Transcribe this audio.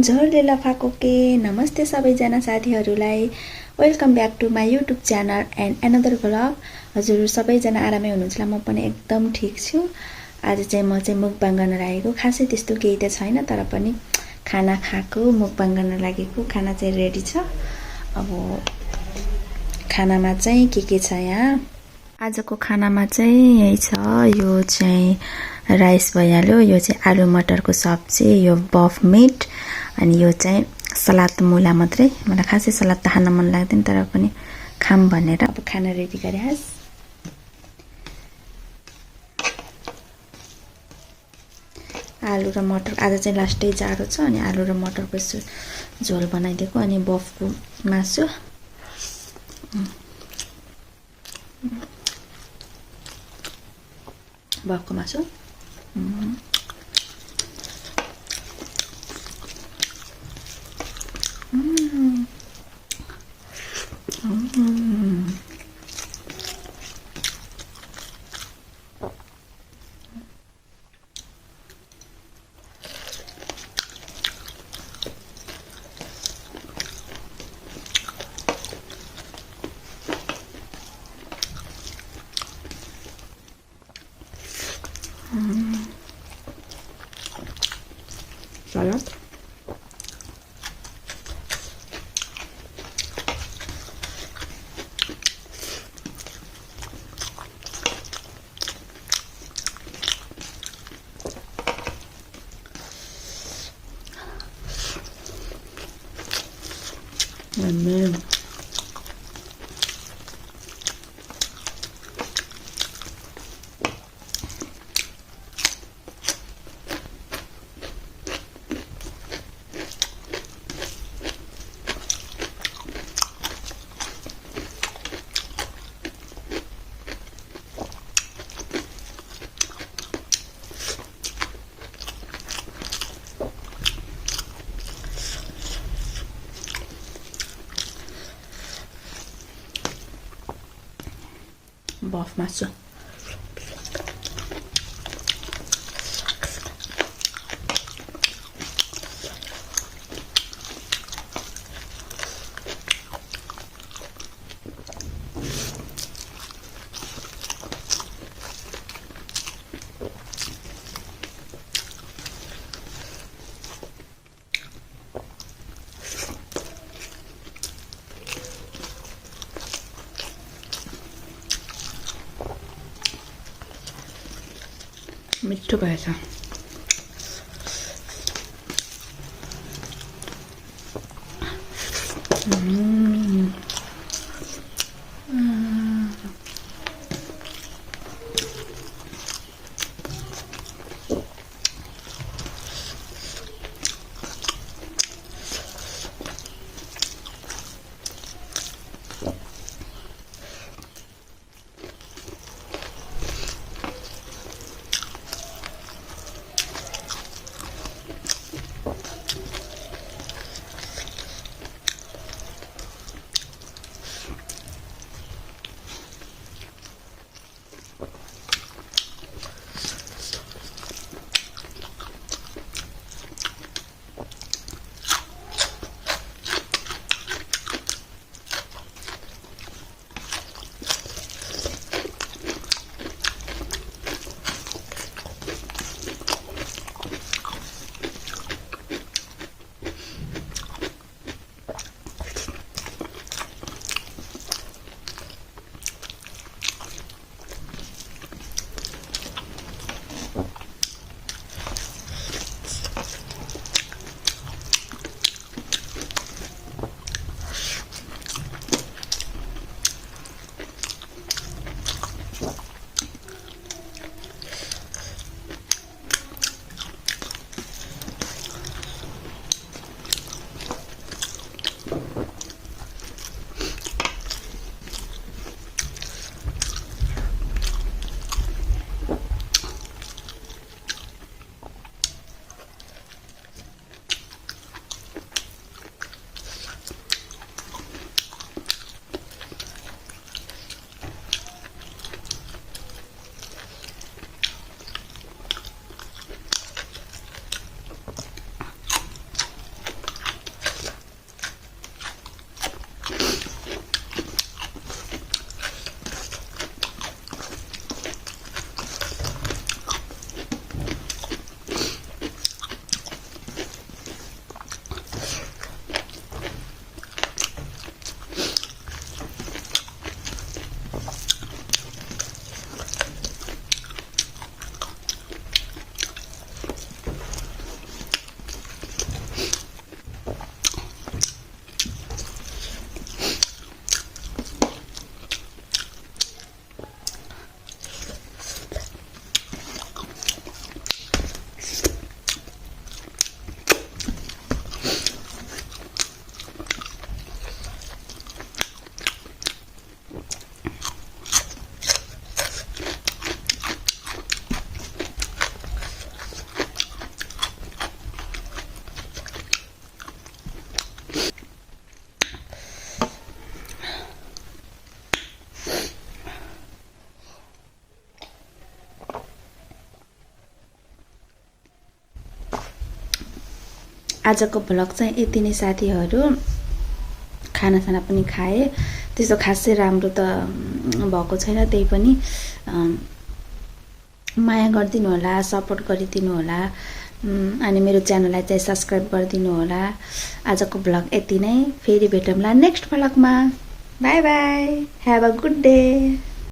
झोलले लफाको के नमस्ते सबैजना साथीहरूलाई welcome back to my YouTube channel and another vlog. हजुर सबैजना आरामै हुनुहुन्छ होला, म पनि एकदम ठिक छु। आज चाहिँ म चाहिँ मुकबाङ गर्न लागेको, खासै त्यस्तो केही त छैन, तर पनि खाना खाएको मुकबाङ गर्न लागेको। खाना चाहिँ रेडी छ। अब खानामा चाहिँ के छ यहाँ आजको खानामा चाहिँ यही छ। यो चाहिँ राइस भइहाल्यो, यो चाहिँ आलु मटरको सब्जी, यो बफ मिट, अनि यो चाहिँ सलाद मुला मात्रै। मलाई खासै सलाद त खान मन लाग्दैन, तर पनि खाम भनेर अब खाना रेडी गरे। आलु र मटर आज चाहिँ लास्टै जाडो छ, अनि आलु र मटरको झोल बनाइदिएको, अनि बफको मासु, बफको मासु। Salad. Amen. Baf masu. मिठो भएछ। आजको भ्लग चाहिँ यति नै साथीहरू। खानासाना पनि खाए, त्यस्तो खासै राम्रो त भएको छैन, त्यही पनि माया गरिदिनु होला, सपोर्ट गरिदिनु होला, अनि मेरो च्यानललाई चाहिँ सब्स्क्राइब गरिदिनु होला। आजको भ्लग यति नै, फेरि भेटौँला नेक्स्ट भ्लगमा। Bye bye, have a good day.